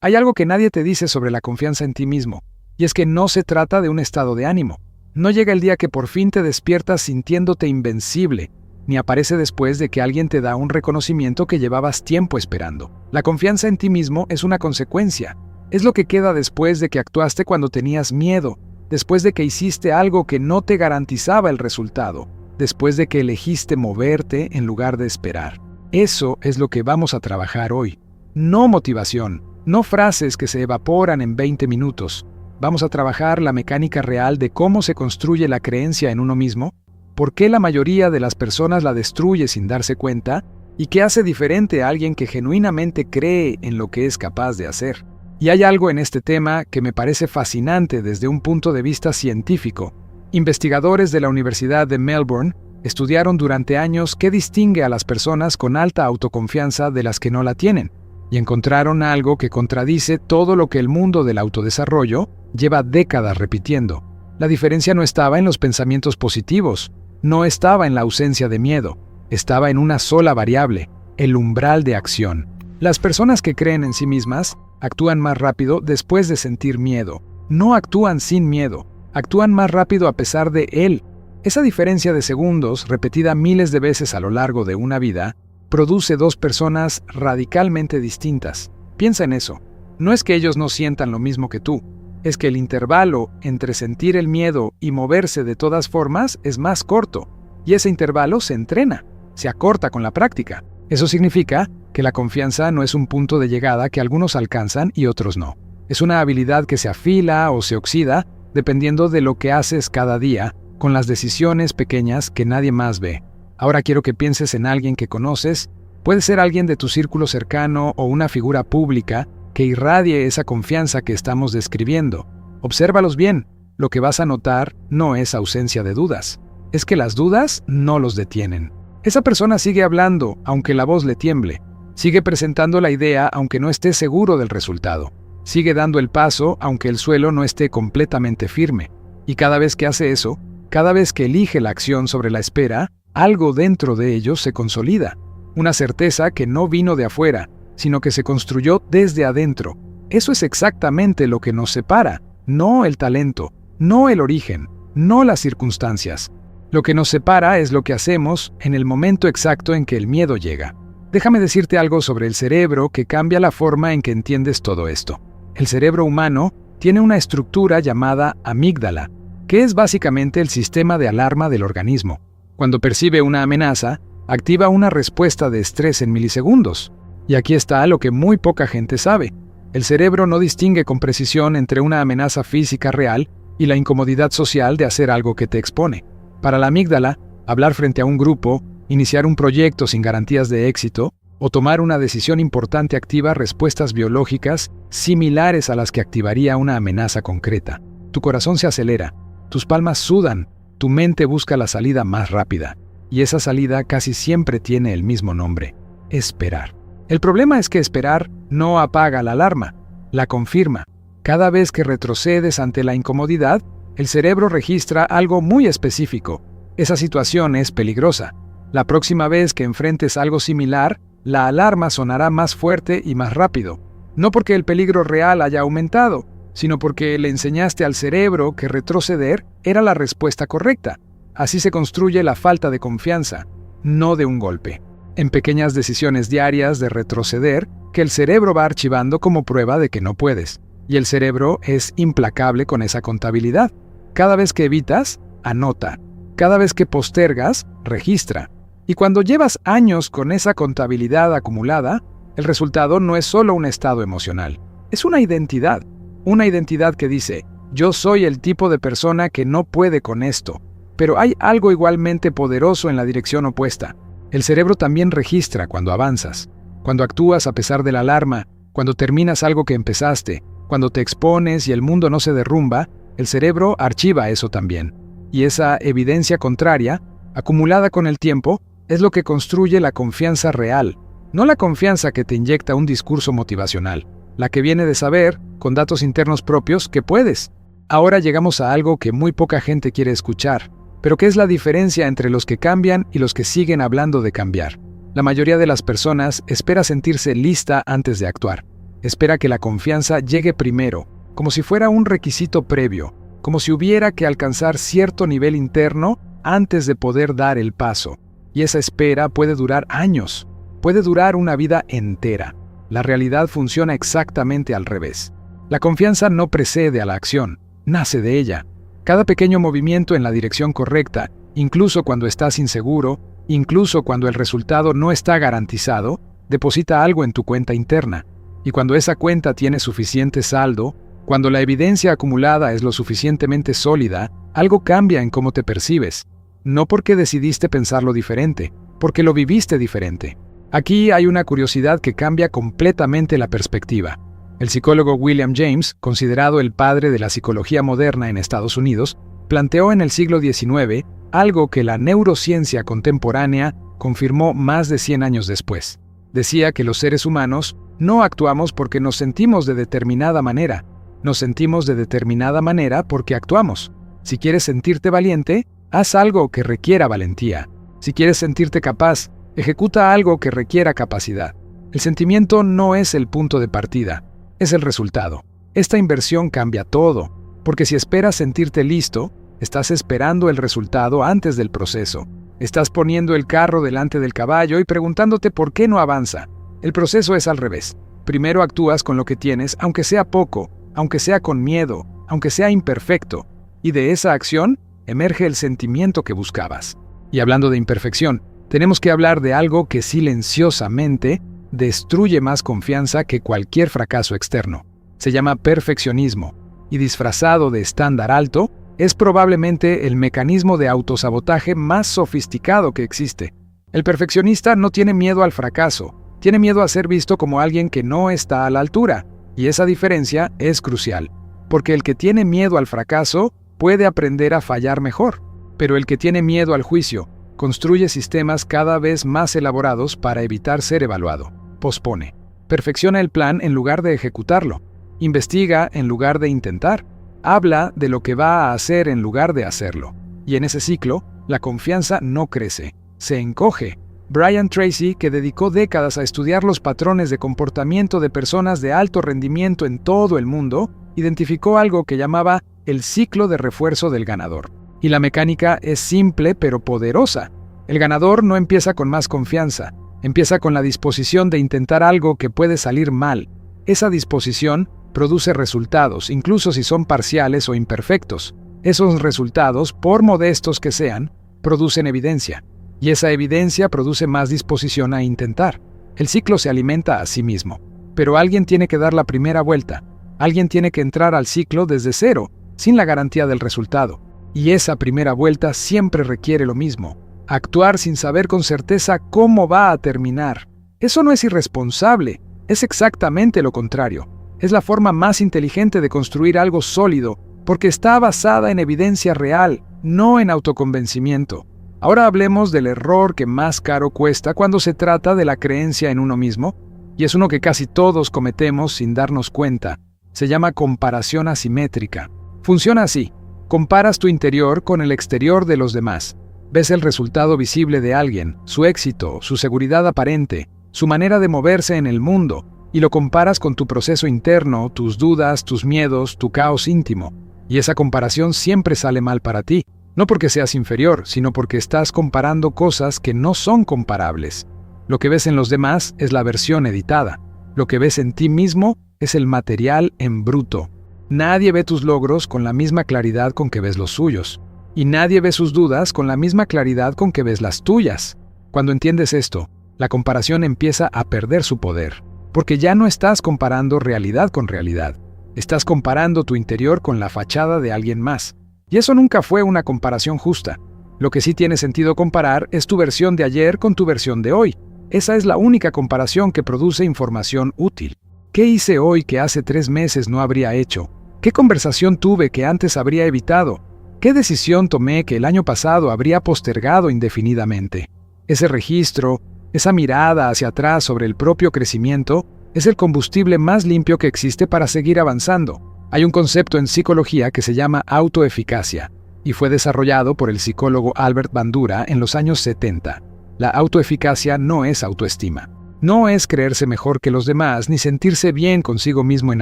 Hay algo que nadie te dice sobre la confianza en ti mismo, y es que no se trata de un estado de ánimo. No llega el día que por fin te despiertas sintiéndote invencible, ni aparece después de que alguien te da un reconocimiento que llevabas tiempo esperando. La confianza en ti mismo es una consecuencia. Es lo que queda después de que actuaste cuando tenías miedo, después de que hiciste algo que no te garantizaba el resultado, después de que elegiste moverte en lugar de esperar. Eso es lo que vamos a trabajar hoy. No motivación, no frases que se evaporan en 20 minutos. Vamos a trabajar la mecánica real de cómo se construye la creencia en uno mismo, por qué la mayoría de las personas la destruye sin darse cuenta y qué hace diferente a alguien que genuinamente cree en lo que es capaz de hacer. Y hay algo en este tema que me parece fascinante desde un punto de vista científico. Investigadores de la Universidad de Melbourne estudiaron durante años qué distingue a las personas con alta autoconfianza de las que no la tienen, y encontraron algo que contradice todo lo que el mundo del autodesarrollo lleva décadas repitiendo. La diferencia no estaba en los pensamientos positivos, no estaba en la ausencia de miedo, estaba en una sola variable, el umbral de acción. Las personas que creen en sí mismas actúan más rápido después de sentir miedo. No actúan sin miedo, actúan más rápido a pesar de él. Esa diferencia de segundos, repetida miles de veces a lo largo de una vida, produce dos personas radicalmente distintas. Piensa en eso. No es que ellos no sientan lo mismo que tú, es que el intervalo entre sentir el miedo y moverse de todas formas es más corto, y ese intervalo se entrena, se acorta con la práctica. Eso significa que la confianza no es un punto de llegada que algunos alcanzan y otros no. Es una habilidad que se afila o se oxida dependiendo de lo que haces cada día, con las decisiones pequeñas que nadie más ve. Ahora quiero que pienses en alguien que conoces, puede ser alguien de tu círculo cercano o una figura pública que irradie esa confianza que estamos describiendo. Obsérvalos bien, lo que vas a notar no es ausencia de dudas, es que las dudas no los detienen. Esa persona sigue hablando aunque la voz le tiemble, sigue presentando la idea aunque no esté seguro del resultado, sigue dando el paso aunque el suelo no esté completamente firme. Y cada vez que hace eso, cada vez que elige la acción sobre la espera, algo dentro de ellos se consolida, una certeza que no vino de afuera, sino que se construyó desde adentro. Eso es exactamente lo que nos separa, no el talento, no el origen, no las circunstancias. Lo que nos separa es lo que hacemos en el momento exacto en que el miedo llega. Déjame decirte algo sobre el cerebro que cambia la forma en que entiendes todo esto. El cerebro humano tiene una estructura llamada amígdala, que es básicamente el sistema de alarma del organismo. Cuando percibe una amenaza, activa una respuesta de estrés en milisegundos. Y aquí está lo que muy poca gente sabe. El cerebro no distingue con precisión entre una amenaza física real y la incomodidad social de hacer algo que te expone. Para la amígdala, hablar frente a un grupo, iniciar un proyecto sin garantías de éxito o tomar una decisión importante activa respuestas biológicas similares a las que activaría una amenaza concreta. Tu corazón se acelera, tus palmas sudan, tu mente busca la salida más rápida, y esa salida casi siempre tiene el mismo nombre: esperar. El problema es que esperar no apaga la alarma, la confirma. Cada vez que retrocedes ante la incomodidad, el cerebro registra algo muy específico. Esa situación es peligrosa. La próxima vez que enfrentes algo similar, la alarma sonará más fuerte y más rápido. No porque el peligro real haya aumentado, sino porque le enseñaste al cerebro que retroceder era la respuesta correcta. Así se construye la falta de confianza, no de un golpe. En pequeñas decisiones diarias de retroceder que el cerebro va archivando como prueba de que no puedes. Y el cerebro es implacable con esa contabilidad. Cada vez que evitas, anota. Cada vez que postergas, registra. Y cuando llevas años con esa contabilidad acumulada, el resultado no es solo un estado emocional, es una identidad. Una identidad que dice: yo soy el tipo de persona que no puede con esto. Pero hay algo igualmente poderoso en la dirección opuesta. El cerebro también registra cuando avanzas, cuando actúas a pesar de la alarma, cuando terminas algo que empezaste, cuando te expones y el mundo no se derrumba, el cerebro archiva eso también. Y esa evidencia contraria, acumulada con el tiempo, es lo que construye la confianza real, no la confianza que te inyecta un discurso motivacional, la que viene de saber, con datos internos propios, que puedes. Ahora llegamos a algo que muy poca gente quiere escuchar, pero que es la diferencia entre los que cambian y los que siguen hablando de cambiar. La mayoría de las personas espera sentirse lista antes de actuar. Espera que la confianza llegue primero, como si fuera un requisito previo, como si hubiera que alcanzar cierto nivel interno antes de poder dar el paso. Y esa espera puede durar años, puede durar una vida entera. La realidad funciona exactamente al revés. La confianza no precede a la acción, nace de ella. Cada pequeño movimiento en la dirección correcta, incluso cuando estás inseguro, incluso cuando el resultado no está garantizado, deposita algo en tu cuenta interna. Y cuando esa cuenta tiene suficiente saldo, cuando la evidencia acumulada es lo suficientemente sólida, algo cambia en cómo te percibes. No porque decidiste pensarlo diferente, porque lo viviste diferente. Aquí hay una curiosidad que cambia completamente la perspectiva. El psicólogo William James, considerado el padre de la psicología moderna en Estados Unidos, planteó en el siglo XIX algo que la neurociencia contemporánea confirmó más de 100 años después. Decía que los seres humanos no actuamos porque nos sentimos de determinada manera. Nos sentimos de determinada manera porque actuamos. Si quieres sentirte valiente, haz algo que requiera valentía. Si quieres sentirte capaz, ejecuta algo que requiera capacidad. El sentimiento no es el punto de partida, es el resultado. Esta inversión cambia todo, porque si esperas sentirte listo, estás esperando el resultado antes del proceso. Estás poniendo el carro delante del caballo y preguntándote por qué no avanza. El proceso es al revés. Primero actúas con lo que tienes, aunque sea poco, aunque sea con miedo, aunque sea imperfecto, y de esa acción emerge el sentimiento que buscabas. Y hablando de imperfección, tenemos que hablar de algo que silenciosamente destruye más confianza que cualquier fracaso externo. Se llama perfeccionismo, y disfrazado de estándar alto, es probablemente el mecanismo de autosabotaje más sofisticado que existe. El perfeccionista no tiene miedo al fracaso, tiene miedo a ser visto como alguien que no está a la altura, y esa diferencia es crucial, porque el que tiene miedo al fracaso puede aprender a fallar mejor, pero el que tiene miedo al juicio construye sistemas cada vez más elaborados para evitar ser evaluado. Pospone. Perfecciona el plan en lugar de ejecutarlo. Investiga en lugar de intentar. Habla de lo que va a hacer en lugar de hacerlo. Y en ese ciclo, la confianza no crece, se encoge. Brian Tracy, que dedicó décadas a estudiar los patrones de comportamiento de personas de alto rendimiento en todo el mundo, identificó algo que llamaba el ciclo de refuerzo del ganador. Y la mecánica es simple pero poderosa. El ganador no empieza con más confianza, empieza con la disposición de intentar algo que puede salir mal. Esa disposición produce resultados, incluso si son parciales o imperfectos. Esos resultados, por modestos que sean, producen evidencia. Y esa evidencia produce más disposición a intentar. El ciclo se alimenta a sí mismo. Pero alguien tiene que dar la primera vuelta. Alguien tiene que entrar al ciclo desde cero, sin la garantía del resultado. Y esa primera vuelta siempre requiere lo mismo. Actuar sin saber con certeza cómo va a terminar. Eso no es irresponsable, es exactamente lo contrario. Es la forma más inteligente de construir algo sólido, porque está basada en evidencia real, no en autoconvencimiento. Ahora hablemos del error que más caro cuesta cuando se trata de la creencia en uno mismo, y es uno que casi todos cometemos sin darnos cuenta. Se llama comparación asimétrica. Funciona así. Comparas tu interior con el exterior de los demás. Ves el resultado visible de alguien, su éxito, su seguridad aparente, su manera de moverse en el mundo, y lo comparas con tu proceso interno, tus dudas, tus miedos, tu caos íntimo. Y esa comparación siempre sale mal para ti, no porque seas inferior, sino porque estás comparando cosas que no son comparables. Lo que ves en los demás es la versión editada. Lo que ves en ti mismo es el material en bruto. Nadie ve tus logros con la misma claridad con que ves los suyos. Y nadie ve sus dudas con la misma claridad con que ves las tuyas. Cuando entiendes esto, la comparación empieza a perder su poder. Porque ya no estás comparando realidad con realidad. Estás comparando tu interior con la fachada de alguien más. Y eso nunca fue una comparación justa. Lo que sí tiene sentido comparar es tu versión de ayer con tu versión de hoy. Esa es la única comparación que produce información útil. ¿Qué hice hoy que hace 3 meses no habría hecho? ¿Qué conversación tuve que antes habría evitado? ¿Qué decisión tomé que el año pasado habría postergado indefinidamente? Ese registro, esa mirada hacia atrás sobre el propio crecimiento, es el combustible más limpio que existe para seguir avanzando. Hay un concepto en psicología que se llama autoeficacia, y fue desarrollado por el psicólogo Albert Bandura en los años 70. La autoeficacia no es autoestima. No es creerse mejor que los demás ni sentirse bien consigo mismo en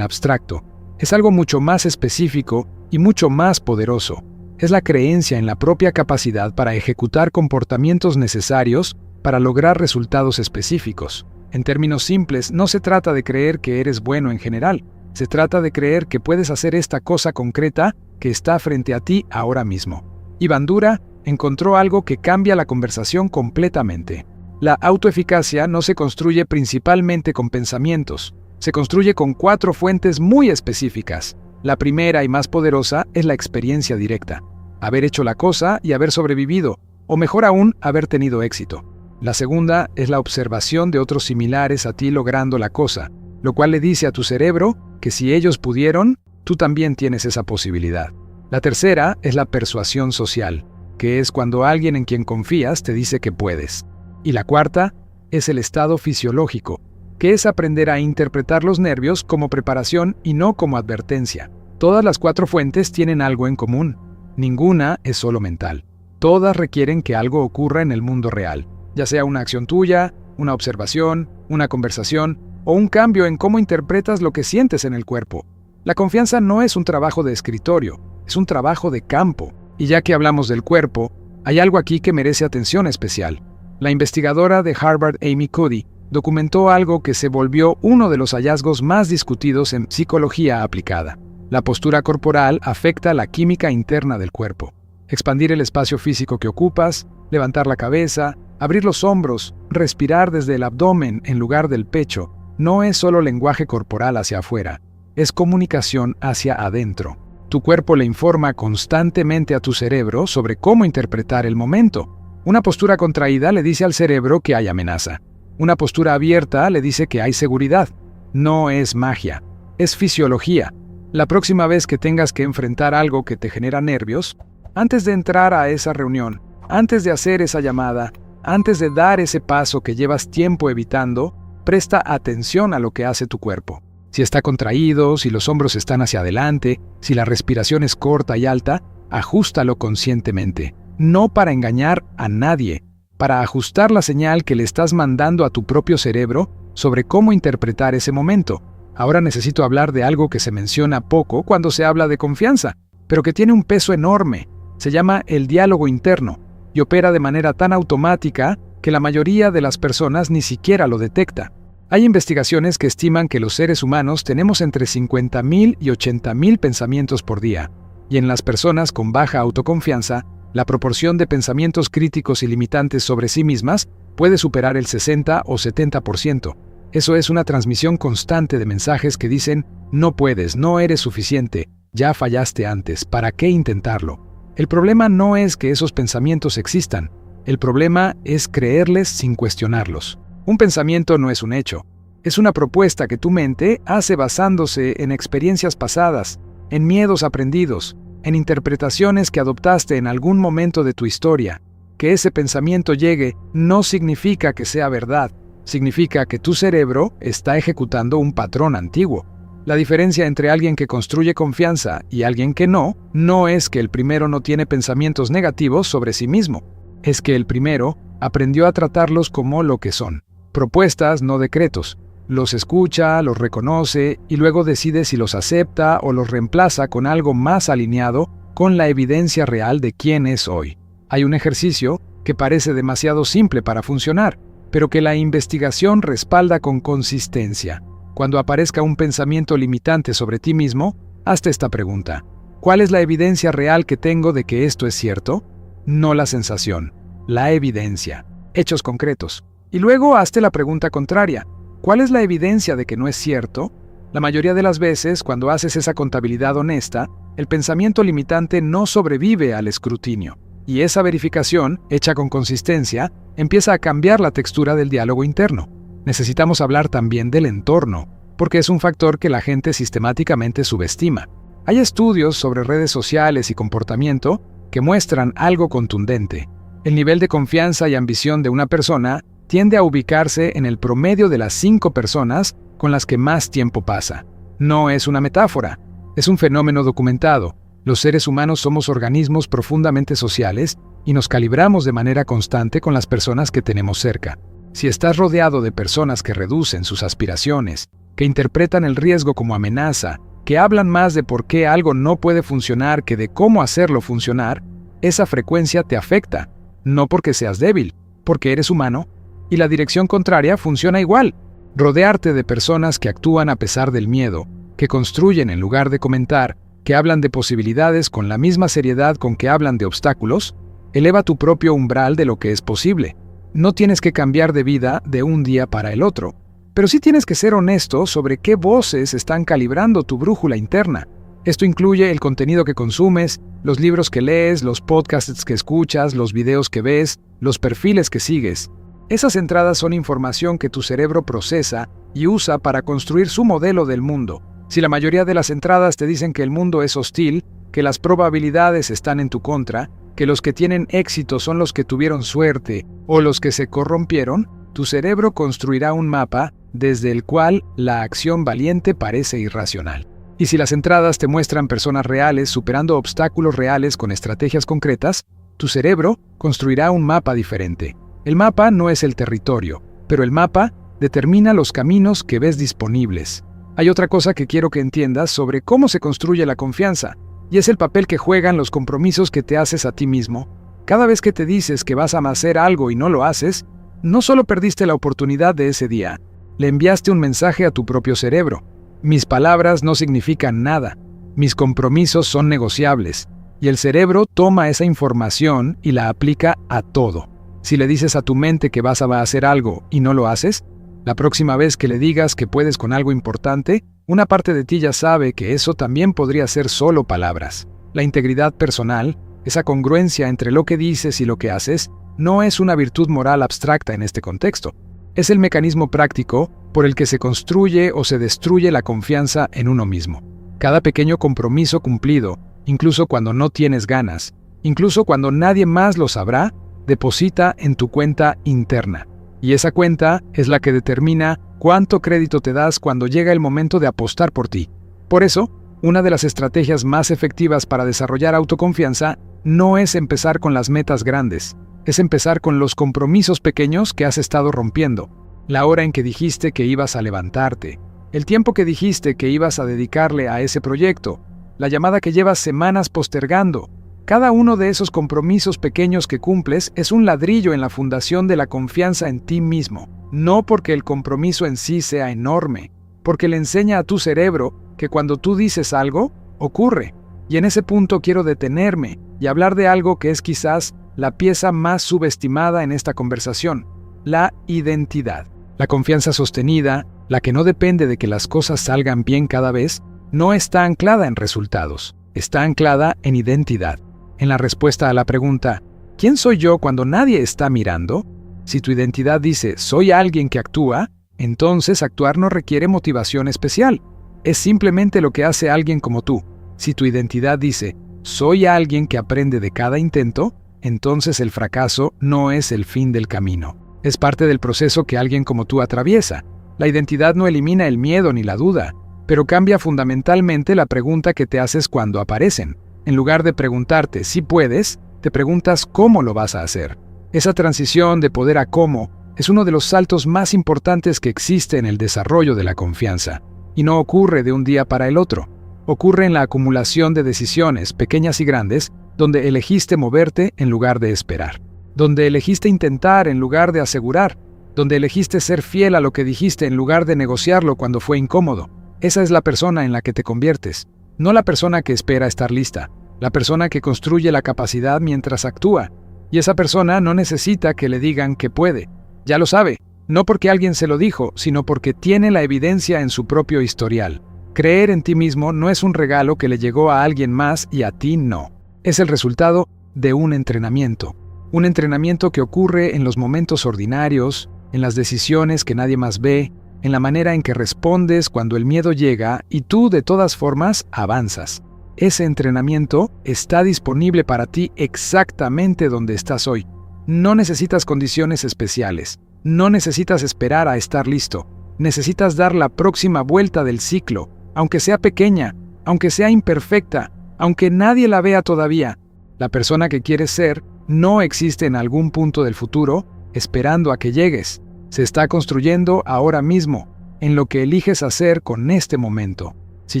abstracto. Es algo mucho más específico y mucho más poderoso. Es la creencia en la propia capacidad para ejecutar comportamientos necesarios para lograr resultados específicos. En términos simples, no se trata de creer que eres bueno en general. Se trata de creer que puedes hacer esta cosa concreta que está frente a ti ahora mismo. Y Bandura encontró algo que cambia la conversación completamente. La autoeficacia no se construye principalmente con pensamientos. Se construye con 4 fuentes muy específicas. La primera y más poderosa es la experiencia directa. Haber hecho la cosa y haber sobrevivido, o mejor aún, haber tenido éxito. La segunda es la observación de otros similares a ti logrando la cosa, lo cual le dice a tu cerebro que si ellos pudieron, tú también tienes esa posibilidad. La tercera es la persuasión social, que es cuando alguien en quien confías te dice que puedes. Y la cuarta es el estado fisiológico, que es aprender a interpretar los nervios como preparación y no como advertencia. Todas las 4 fuentes tienen algo en común. Ninguna es solo mental. Todas requieren que algo ocurra en el mundo real, ya sea una acción tuya, una observación, una conversación o un cambio en cómo interpretas lo que sientes en el cuerpo. La confianza no es un trabajo de escritorio, es un trabajo de campo. Y ya que hablamos del cuerpo, hay algo aquí que merece atención especial. La investigadora de Harvard, Amy Cuddy, documentó algo que se volvió uno de los hallazgos más discutidos en psicología aplicada. La postura corporal afecta la química interna del cuerpo. Expandir el espacio físico que ocupas, levantar la cabeza, abrir los hombros, respirar desde el abdomen en lugar del pecho, no es solo lenguaje corporal hacia afuera, es comunicación hacia adentro. Tu cuerpo le informa constantemente a tu cerebro sobre cómo interpretar el momento. Una postura contraída le dice al cerebro que hay amenaza. Una postura abierta le dice que hay seguridad. No es magia, es fisiología. La próxima vez que tengas que enfrentar algo que te genera nervios, antes de entrar a esa reunión, antes de hacer esa llamada, antes de dar ese paso que llevas tiempo evitando, presta atención a lo que hace tu cuerpo. Si está contraído, si los hombros están hacia adelante, si la respiración es corta y alta, ajústalo conscientemente. No para engañar a nadie, para ajustar la señal que le estás mandando a tu propio cerebro sobre cómo interpretar ese momento. Ahora necesito hablar de algo que se menciona poco cuando se habla de confianza, pero que tiene un peso enorme. Se llama el diálogo interno y opera de manera tan automática que la mayoría de las personas ni siquiera lo detecta. Hay investigaciones que estiman que los seres humanos tenemos entre 50.000 y 80.000 pensamientos por día, y en las personas con baja autoconfianza, la proporción de pensamientos críticos y limitantes sobre sí mismas puede superar el 60 o 70%. Eso es una transmisión constante de mensajes que dicen, no puedes, no eres suficiente, ya fallaste antes, ¿para qué intentarlo? El problema no es que esos pensamientos existan, el problema es creerles sin cuestionarlos. Un pensamiento no es un hecho, es una propuesta que tu mente hace basándose en experiencias pasadas, en miedos aprendidos, en interpretaciones que adoptaste en algún momento de tu historia. Que ese pensamiento llegue no significa que sea verdad, significa que tu cerebro está ejecutando un patrón antiguo. La diferencia entre alguien que construye confianza y alguien que no es que el primero no tiene pensamientos negativos sobre sí mismo, es que el primero aprendió a tratarlos como lo que son. Propuestas, no decretos. Los escucha, los reconoce y luego decide si los acepta o los reemplaza con algo más alineado con la evidencia real de quién es hoy. Hay un ejercicio que parece demasiado simple para funcionar, pero que la investigación respalda con consistencia. Cuando aparezca un pensamiento limitante sobre ti mismo, hazte esta pregunta. ¿Cuál es la evidencia real que tengo de que esto es cierto? No la sensación, la evidencia, hechos concretos. Y luego hazte la pregunta contraria. ¿Cuál es la evidencia de que no es cierto? La mayoría de las veces, cuando haces esa contabilidad honesta, el pensamiento limitante no sobrevive al escrutinio. Y esa verificación, hecha con consistencia, empieza a cambiar la textura del diálogo interno. Necesitamos hablar también del entorno, porque es un factor que la gente sistemáticamente subestima. Hay estudios sobre redes sociales y comportamiento que muestran algo contundente. El nivel de confianza y ambición de una persona tiende a ubicarse en el promedio de las 5 personas con las que más tiempo pasa. No es una metáfora, es un fenómeno documentado. Los seres humanos somos organismos profundamente sociales y nos calibramos de manera constante con las personas que tenemos cerca. Si estás rodeado de personas que reducen sus aspiraciones, que interpretan el riesgo como amenaza, que hablan más de por qué algo no puede funcionar que de cómo hacerlo funcionar, esa frecuencia te afecta, no porque seas débil, porque eres humano, y la dirección contraria funciona igual. Rodearte de personas que actúan a pesar del miedo, que construyen en lugar de comentar, que hablan de posibilidades con la misma seriedad con que hablan de obstáculos, eleva tu propio umbral de lo que es posible. No tienes que cambiar de vida de un día para el otro, pero sí tienes que ser honesto sobre qué voces están calibrando tu brújula interna. Esto incluye el contenido que consumes, los libros que lees, los podcasts que escuchas, los videos que ves, los perfiles que sigues. Esas entradas son información que tu cerebro procesa y usa para construir su modelo del mundo. Si la mayoría de las entradas te dicen que el mundo es hostil, que las probabilidades están en tu contra, que los que tienen éxito son los que tuvieron suerte o los que se corrompieron, tu cerebro construirá un mapa desde el cual la acción valiente parece irracional. Y si las entradas te muestran personas reales superando obstáculos reales con estrategias concretas, tu cerebro construirá un mapa diferente. El mapa no es el territorio, pero el mapa determina los caminos que ves disponibles. Hay otra cosa que quiero que entiendas sobre cómo se construye la confianza, y es el papel que juegan los compromisos que te haces a ti mismo. Cada vez que te dices que vas a hacer algo y no lo haces, no solo perdiste la oportunidad de ese día, le enviaste un mensaje a tu propio cerebro. Mis palabras no significan nada, mis compromisos son negociables, y el cerebro toma esa información y la aplica a todo. Si le dices a tu mente que vas a hacer algo y no lo haces, la próxima vez que le digas que puedes con algo importante, una parte de ti ya sabe que eso también podría ser solo palabras. La integridad personal, esa congruencia entre lo que dices y lo que haces, no es una virtud moral abstracta en este contexto. Es el mecanismo práctico por el que se construye o se destruye la confianza en uno mismo. Cada pequeño compromiso cumplido, incluso cuando no tienes ganas, incluso cuando nadie más lo sabrá, deposita en tu cuenta interna. Y esa cuenta es la que determina cuánto crédito te das cuando llega el momento de apostar por ti. Por eso, una de las estrategias más efectivas para desarrollar autoconfianza no es empezar con las metas grandes, es empezar con los compromisos pequeños que has estado rompiendo. La hora en que dijiste que ibas a levantarte, el tiempo que dijiste que ibas a dedicarle a ese proyecto, la llamada que llevas semanas postergando. Cada uno de esos compromisos pequeños que cumples es un ladrillo en la fundación de la confianza en ti mismo. No porque el compromiso en sí sea enorme, porque le enseña a tu cerebro que cuando tú dices algo, ocurre. Y en ese punto quiero detenerme y hablar de algo que es quizás la pieza más subestimada en esta conversación, la identidad. La confianza sostenida, la que no depende de que las cosas salgan bien cada vez, no está anclada en resultados, está anclada en identidad. En la respuesta a la pregunta, ¿quién soy yo cuando nadie está mirando? Si tu identidad dice, soy alguien que actúa, entonces actuar no requiere motivación especial. Es simplemente lo que hace alguien como tú. Si tu identidad dice, soy alguien que aprende de cada intento, entonces el fracaso no es el fin del camino. Es parte del proceso que alguien como tú atraviesa. La identidad no elimina el miedo ni la duda, pero cambia fundamentalmente la pregunta que te haces cuando aparecen. En lugar de preguntarte si puedes, te preguntas cómo lo vas a hacer. Esa transición de poder a cómo es uno de los saltos más importantes que existe en el desarrollo de la confianza. Y no ocurre de un día para el otro. Ocurre en la acumulación de decisiones, pequeñas y grandes, donde elegiste moverte en lugar de esperar. Donde elegiste intentar en lugar de asegurar. Donde elegiste ser fiel a lo que dijiste en lugar de negociarlo cuando fue incómodo. Esa es la persona en la que te conviertes. No la persona que espera estar lista, la persona que construye la capacidad mientras actúa. Y esa persona no necesita que le digan que puede. Ya lo sabe, no porque alguien se lo dijo, sino porque tiene la evidencia en su propio historial. Creer en ti mismo no es un regalo que le llegó a alguien más y a ti no. Es el resultado de un entrenamiento. Un entrenamiento que ocurre en los momentos ordinarios, en las decisiones que nadie más ve, en la manera en que respondes cuando el miedo llega y tú de todas formas avanzas. Ese entrenamiento está disponible para ti exactamente donde estás hoy. No necesitas condiciones especiales, no necesitas esperar a estar listo, necesitas dar la próxima vuelta del ciclo, aunque sea pequeña, aunque sea imperfecta, aunque nadie la vea todavía. La persona que quieres ser no existe en algún punto del futuro esperando a que llegues. Se está construyendo ahora mismo, en lo que eliges hacer con este momento. Si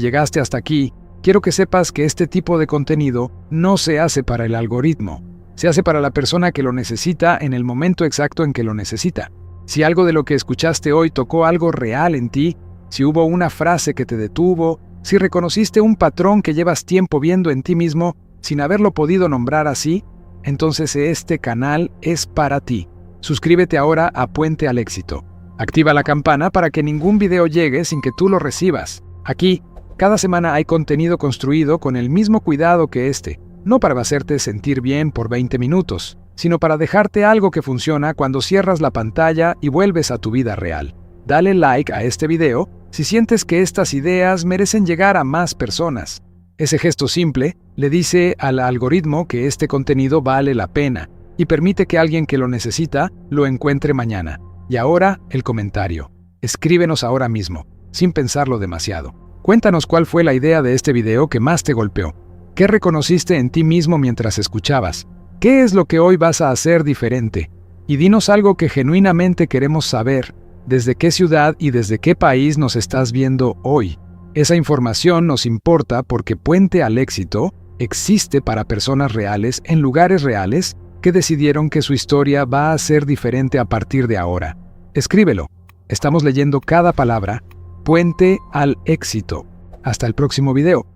llegaste hasta aquí, quiero que sepas que este tipo de contenido no se hace para el algoritmo. Se hace para la persona que lo necesita en el momento exacto en que lo necesita. Si algo de lo que escuchaste hoy tocó algo real en ti, si hubo una frase que te detuvo, si reconociste un patrón que llevas tiempo viendo en ti mismo sin haberlo podido nombrar así, entonces este canal es para ti. Suscríbete ahora a Puente al Éxito. Activa la campana para que ningún video llegue sin que tú lo recibas. Aquí, cada semana hay contenido construido con el mismo cuidado que este, no para hacerte sentir bien por 20 minutos, sino para dejarte algo que funciona cuando cierras la pantalla y vuelves a tu vida real. Dale like a este video si sientes que estas ideas merecen llegar a más personas. Ese gesto simple le dice al algoritmo que este contenido vale la pena y permite que alguien que lo necesita lo encuentre mañana. Y ahora, el comentario. Escríbenos ahora mismo, sin pensarlo demasiado. Cuéntanos cuál fue la idea de este video que más te golpeó. ¿Qué reconociste en ti mismo mientras escuchabas? ¿Qué es lo que hoy vas a hacer diferente? Y dinos algo que genuinamente queremos saber. ¿Desde qué ciudad y desde qué país nos estás viendo hoy? Esa información nos importa porque Puente al Éxito existe para personas reales en lugares reales que decidieron que su historia va a ser diferente a partir de ahora. Escríbelo. Estamos leyendo cada palabra. Puente al Éxito. Hasta el próximo video.